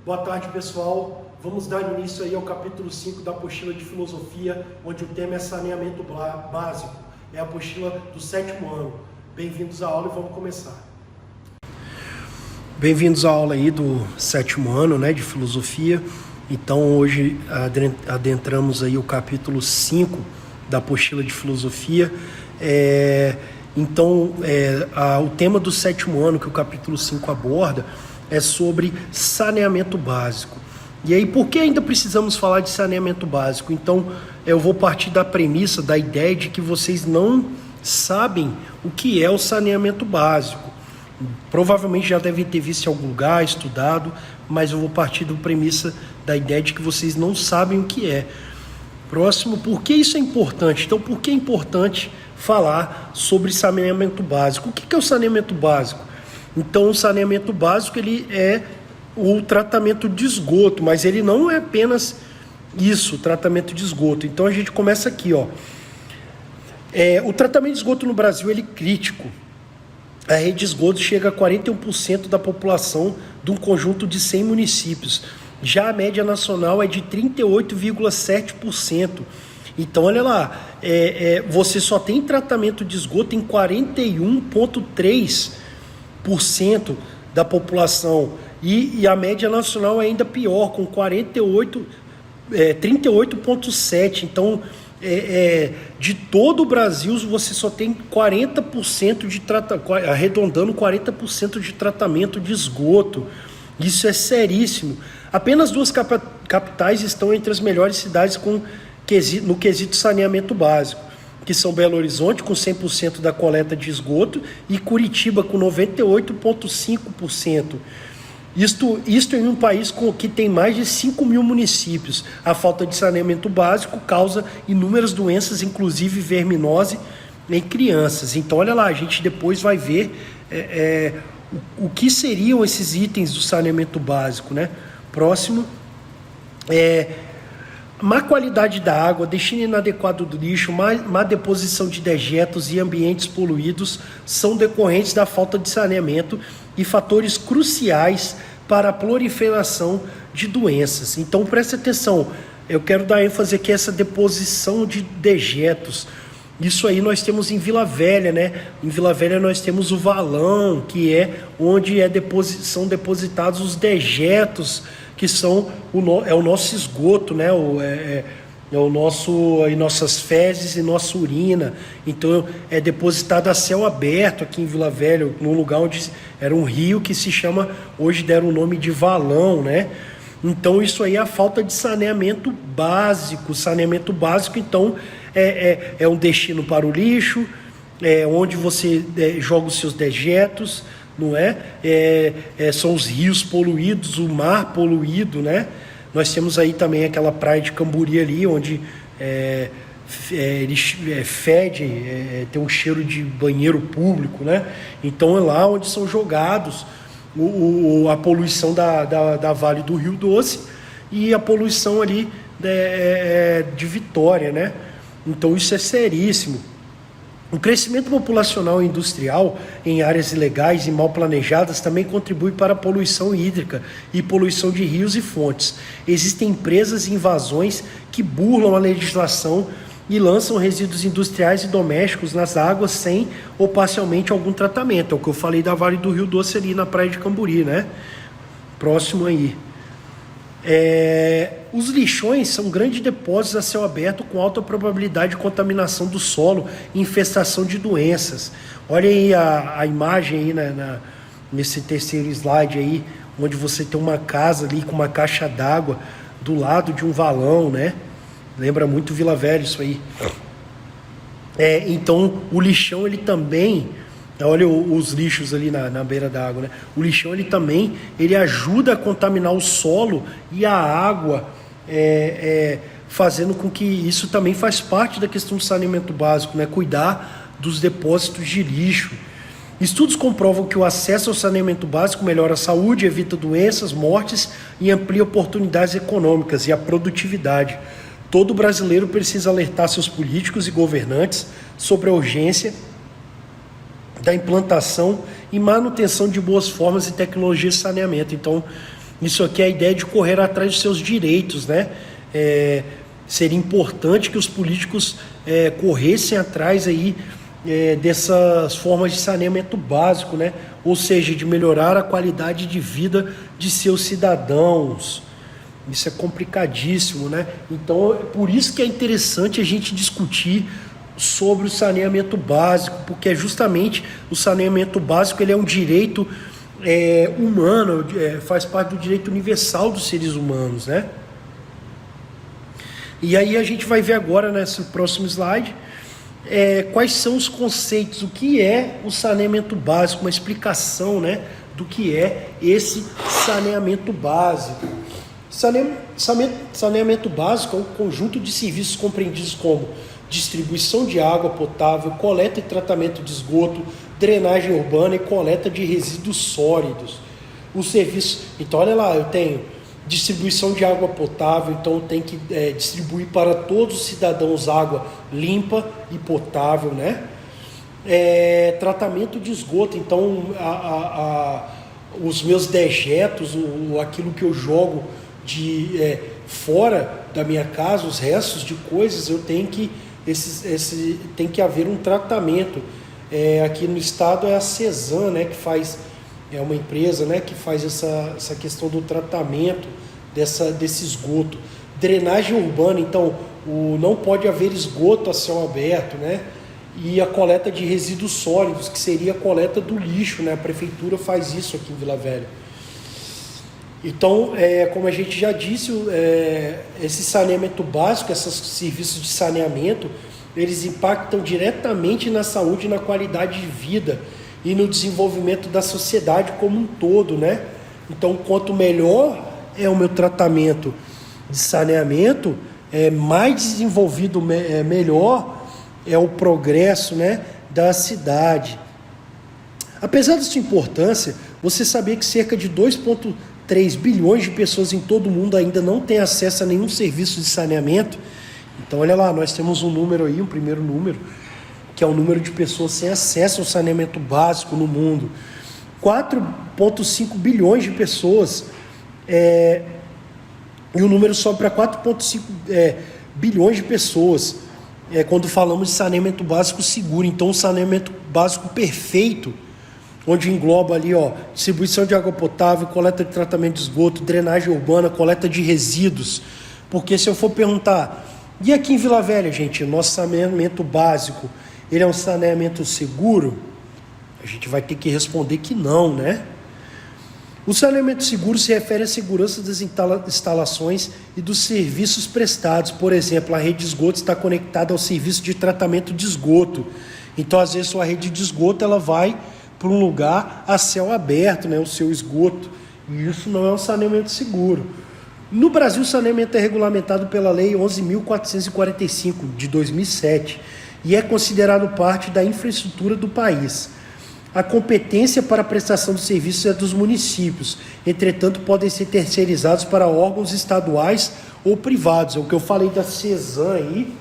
Boa tarde, pessoal. Vamos dar início aí ao capítulo 5 da apostila de filosofia, onde o tema é saneamento básico. É a apostila do 7º ano. Bem-vindos à aula e vamos começar. Bem-vindos à aula aí do 7º ano, de filosofia. Então, hoje adentramos aí o capítulo 5 da apostila de filosofia. O tema do 7º ano que o capítulo 5 aborda é sobre saneamento básico. E aí, por que ainda precisamos falar de saneamento básico? Então, eu vou partir da premissa, da ideia de que vocês não sabem o que é o saneamento básico. Provavelmente já devem ter visto em algum lugar, estudado, mas eu vou partir da premissa, da ideia de que vocês não sabem o que é. Próximo, por que isso é importante? Então, por que é importante falar sobre saneamento básico? O que é o saneamento básico? Então, o saneamento básico ele é o tratamento de esgoto, mas ele não é apenas isso, o tratamento de esgoto. Então, a gente começa aqui, ó. O tratamento de esgoto no Brasil ele é crítico. A rede de esgoto chega a 41% da população de um conjunto de 100 municípios. Já a média nacional é de 38,7%. Então, olha lá, você só tem tratamento de esgoto em 41,3% da população. E a média nacional é ainda pior, com 38,7%. Então, de todo o Brasil, você só tem 40% arredondando 40% de tratamento de esgoto. Isso é seríssimo. Apenas 2 capitais estão entre as melhores cidades no quesito saneamento básico, que são Belo Horizonte, com 100% da coleta de esgoto, e Curitiba, com 98,5%. Isto em um país que tem mais de 5 mil municípios. A falta de saneamento básico causa inúmeras doenças, inclusive verminose em crianças. Então, olha lá, a gente depois vai ver o que seriam esses itens do saneamento básico, Próximo. Má qualidade da água, destino inadequado do lixo, má deposição de dejetos e ambientes poluídos são decorrentes da falta de saneamento e fatores cruciais para a proliferação de doenças. Então, preste atenção, eu quero dar ênfase aqui a essa deposição de dejetos. Isso aí nós temos em Vila Velha, Em Vila Velha nós temos o valão, que é onde são depositados os dejetos, que são o nosso esgoto, nossas fezes e nossa urina. Então é depositado a céu aberto aqui em Vila Velha, num lugar onde era um rio que se chama, hoje deram o nome de valão, Então isso aí é a falta de saneamento básico. Saneamento básico, então, é um destino para o lixo, onde você joga os seus dejetos, não é? São os rios poluídos, o mar poluído, Nós temos aí também aquela praia de Camburi ali, onde ele fede, tem um cheiro de banheiro público, Então é lá onde são jogados a poluição da Vale do Rio Doce e a poluição ali de Vitória, Então isso é seríssimo. O crescimento populacional e industrial em áreas ilegais e mal planejadas também contribui para a poluição hídrica e poluição de rios e fontes. Existem empresas e invasões que burlam a legislação e lançam resíduos industriais e domésticos nas águas sem ou parcialmente algum tratamento. É o que eu falei da Vale do Rio Doce ali na praia de Camburi, Próximo aí. Os lixões são grandes depósitos a céu aberto com alta probabilidade de contaminação do solo e infestação de doenças. Olha aí a imagem aí nesse terceiro slide aí, onde você tem uma casa ali com uma caixa d'água do lado de um valão, Lembra muito Vila Velha isso aí. Então o lixão ele também, olha os lixos ali na beira da água, O lixão ele ajuda a contaminar o solo e a água, fazendo com que isso também faz parte da questão do saneamento básico, Cuidar dos depósitos de lixo. Estudos comprovam que o acesso ao saneamento básico melhora a saúde, evita doenças, mortes e amplia oportunidades econômicas e a produtividade. Todo brasileiro precisa alertar seus políticos e governantes sobre a urgência da implantação e manutenção de boas formas e tecnologias de saneamento. Então, Isso aqui é a ideia de correr atrás dos seus direitos, né? Seria importante que os políticos corressem atrás aí dessas formas de saneamento básico, né? Ou seja, de melhorar a qualidade de vida de seus cidadãos. Isso é complicadíssimo, né? Então, por isso que é interessante a gente discutir sobre o saneamento básico, porque justamente o saneamento básico ele é um direito humano, faz parte do direito universal dos seres humanos, né? E aí a gente vai ver agora nesse próximo slide quais são os conceitos, o que é o saneamento básico, uma explicação, né, do que é esse saneamento básico. Saneamento básico é um conjunto de serviços compreendidos como distribuição de água potável, coleta e tratamento de esgoto, drenagem urbana e coleta de resíduos sólidos. O serviço, então olha lá, eu tenho distribuição de água potável, então tem que distribuir para todos os cidadãos água limpa e potável, né? Tratamento de esgoto, então os meus dejetos, aquilo que eu jogo de fora da minha casa, os restos de coisas, eu tenho que tem que haver um tratamento. Aqui no estado é a Cesan, né, que faz, é uma empresa, né, que faz essa questão do tratamento desse esgoto. Drenagem urbana, então não pode haver esgoto a céu aberto, né? E a coleta de resíduos sólidos, que seria a coleta do lixo, né? A prefeitura faz isso aqui em Vila Velha. Então, como a gente já disse, esse saneamento básico, esses serviços de saneamento, eles impactam diretamente na saúde e na qualidade de vida e no desenvolvimento da sociedade como um todo, né? Então, quanto melhor é o meu tratamento de saneamento, mais desenvolvido, melhor é o progresso, né, da cidade. Apesar da sua importância, você sabia que cerca de 2,3 bilhões de pessoas em todo o mundo ainda não têm acesso a nenhum serviço de saneamento? Então, olha lá, nós temos um número aí, um primeiro número, que é o número de pessoas sem acesso ao saneamento básico no mundo. 4,5 bilhões de pessoas, e o número sobe para 4,5 bilhões de pessoas quando falamos de saneamento básico seguro. Então, o saneamento básico perfeito, onde engloba ali, distribuição de água potável, coleta de tratamento de esgoto, drenagem urbana, coleta de resíduos. Porque se eu for perguntar, e aqui em Vila Velha, gente, nosso saneamento básico, ele é um saneamento seguro? A gente vai ter que responder que não, né? O saneamento seguro se refere à segurança das instalações e dos serviços prestados. Por exemplo, a rede de esgoto está conectada ao serviço de tratamento de esgoto. Então, às vezes, sua rede de esgoto ela vai para um lugar a céu aberto, né, o seu esgoto. E isso não é um saneamento seguro. No Brasil, o saneamento é regulamentado pela Lei 11.445, de 2007, e é considerado parte da infraestrutura do país. A competência para a prestação de serviços é dos municípios, entretanto, podem ser terceirizados para órgãos estaduais ou privados. É o que eu falei da Cesan aí.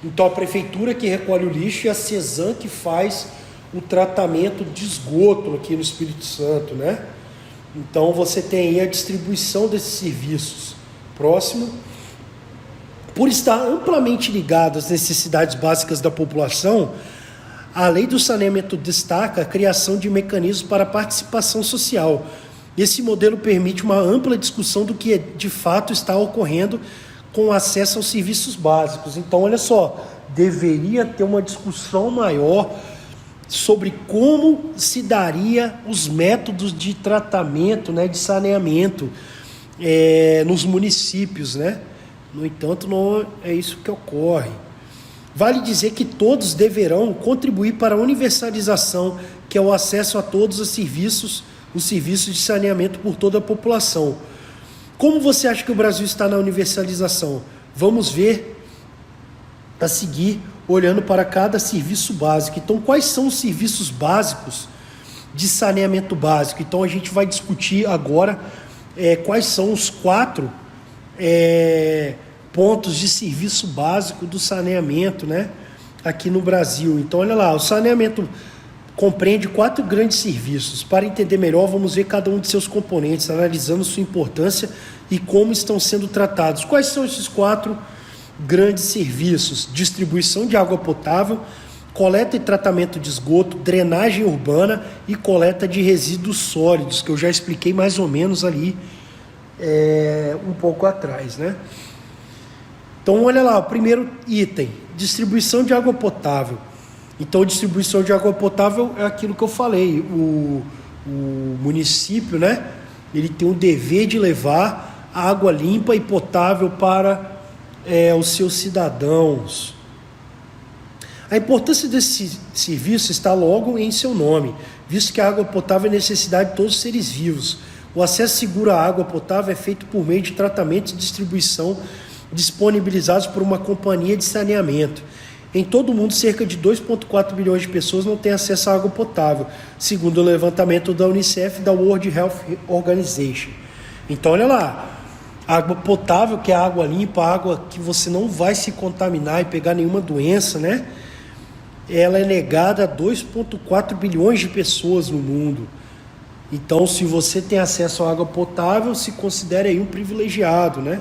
Então, a prefeitura que recolhe o lixo e a Cesan que faz o tratamento de esgoto aqui no Espírito Santo, né? Então, você tem aí a distribuição desses serviços. Próximo. Por estar amplamente ligado às necessidades básicas da população, a lei do saneamento destaca a criação de mecanismos para a participação social. Esse modelo permite uma ampla discussão do que de fato está ocorrendo com acesso aos serviços básicos. Então, olha só, deveria ter uma discussão maior sobre como se daria os métodos de tratamento, né, de saneamento nos municípios, né? No entanto, não é isso que ocorre. Vale dizer que todos deverão contribuir para a universalização, que é o acesso a todos os serviços de saneamento por toda a população. Como você acha que o Brasil está na universalização? Vamos ver a seguir, olhando para cada serviço básico. Então, quais são os serviços básicos de saneamento básico? Então, a gente vai discutir agora quais são os 4 pontos de serviço básico do saneamento, né, aqui no Brasil. Então, olha lá, o saneamento compreende 4 grandes serviços. Para entender melhor, vamos ver cada um de seus componentes, analisando sua importância e como estão sendo tratados. Quais são esses 4 grandes serviços? Distribuição de água potável, coleta e tratamento de esgoto, drenagem urbana e coleta de resíduos sólidos, que eu já expliquei mais ou menos ali um pouco atrás, né? Então, olha lá, o primeiro item, distribuição de água potável. Então, distribuição de água potável é aquilo que eu falei, o município, né? Ele tem o dever de levar água limpa e potável para os seus cidadãos. A importância desse serviço está logo em seu nome, visto que a água potável é necessidade de todos os seres vivos. O acesso seguro à água potável é feito por meio de tratamento e distribuição disponibilizados por uma companhia de saneamento. Em todo o mundo, cerca de 2,4 bilhões de pessoas não têm acesso à água potável, segundo o levantamento da Unicef e da World Health Organization. Então, olha lá, água potável, que é água limpa, água que você não vai se contaminar e pegar nenhuma doença, né? Ela é negada a 2,4 bilhões de pessoas no mundo. Então, se você tem acesso à água potável, se considere aí um privilegiado, né?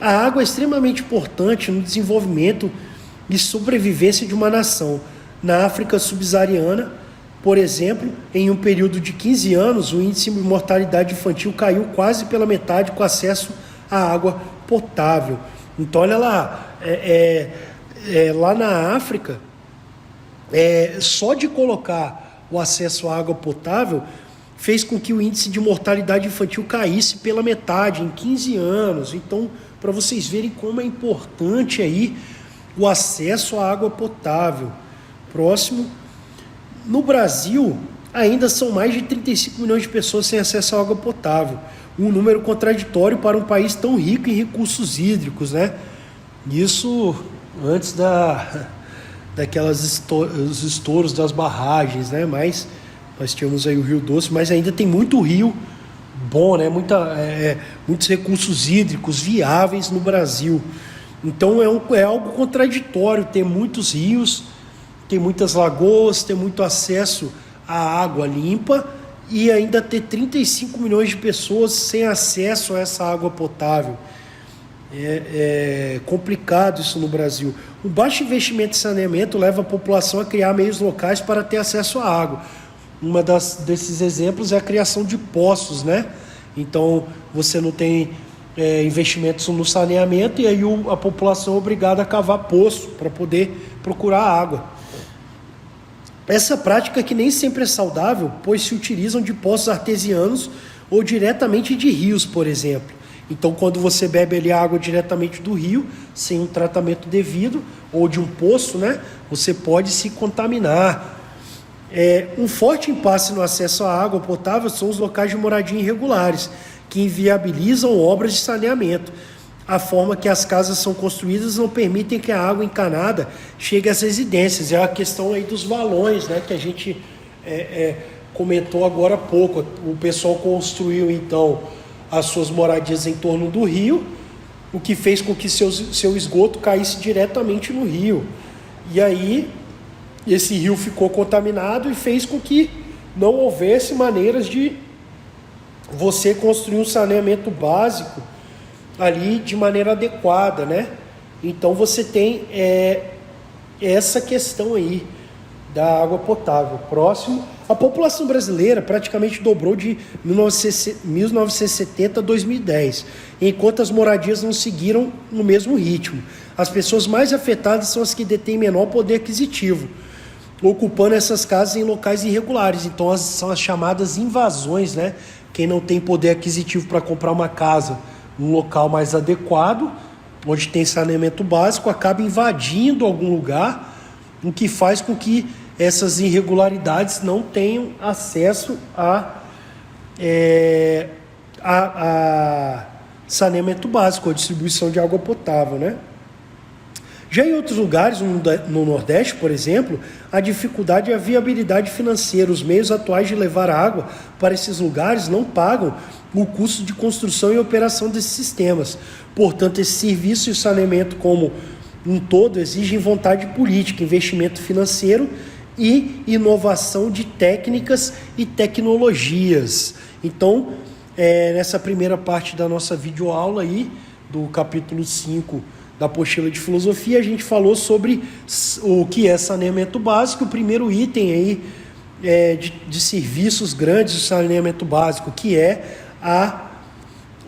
A água é extremamente importante no desenvolvimento e sobrevivência de uma nação. Na África subsaariana, por exemplo, em um período de 15 anos, o índice de mortalidade infantil caiu quase pela metade com acesso à água potável. Então, olha lá, lá na África, só de colocar o acesso à água potável fez com que o índice de mortalidade infantil caísse pela metade em 15 anos. Então, para vocês verem como é importante aí o acesso à água potável. Próximo. No Brasil, ainda são mais de 35 milhões de pessoas sem acesso à água potável. Um número contraditório para um país tão rico em recursos hídricos, né? Isso antes os estouros das barragens, né? Mas nós tínhamos aí o Rio Doce, mas ainda tem muito rio bom, né? Muitos recursos hídricos viáveis no Brasil. Então é algo contraditório ter muitos rios, ter muitas lagoas, ter muito acesso à água limpa e ainda ter 35 milhões de pessoas sem acesso a essa água potável. É complicado isso no Brasil. O baixo investimento em saneamento leva a população a criar meios locais para ter acesso à água. Desses exemplos é a criação de poços, né? Então você não tem investimentos no saneamento e aí a população é obrigada a cavar poço para poder procurar água. Essa prática que nem sempre é saudável, pois se utilizam de poços artesianos ou diretamente de rios, por exemplo. Então, quando você bebe ali água diretamente do rio, sem um tratamento devido, ou de um poço, né, você pode se contaminar. Um forte impasse no acesso à água potável são os locais de moradia irregulares, que inviabilizam obras de saneamento. A forma que as casas são construídas não permitem que a água encanada chegue às residências. É a questão aí dos valões, né, que a gente comentou agora há pouco. O pessoal construiu, então, as suas moradias em torno do rio, o que fez com que seu esgoto caísse diretamente no rio. E aí, esse rio ficou contaminado e fez com que não houvesse maneiras de você construir um saneamento básico ali de maneira adequada, né? Então você tem essa questão aí da água potável. Próximo, a população brasileira praticamente dobrou de 1970 a 2010, enquanto as moradias não seguiram no mesmo ritmo. As pessoas mais afetadas são as que detêm menor poder aquisitivo, ocupando essas casas em locais irregulares. Então são as chamadas invasões, né? Quem não tem poder aquisitivo para comprar uma casa num local mais adequado, onde tem saneamento básico, acaba invadindo algum lugar, o que faz com que essas irregularidades não tenham acesso a saneamento básico, a distribuição de água potável, né? Já em outros lugares, no Nordeste, por exemplo, a dificuldade e a viabilidade financeira. Os meios atuais de levar água para esses lugares não pagam o custo de construção e operação desses sistemas. Portanto, esse serviço e o saneamento como um todo exigem vontade política, investimento financeiro e inovação de técnicas e tecnologias. Então, nessa primeira parte da nossa videoaula aí, do capítulo 5 da apostila de filosofia, a gente falou sobre o que é saneamento básico. O primeiro item aí de serviços grandes do saneamento básico, que é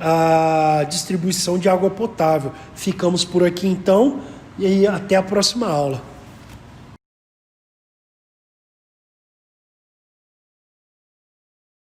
a distribuição de água potável. Ficamos por aqui então, e até a próxima aula.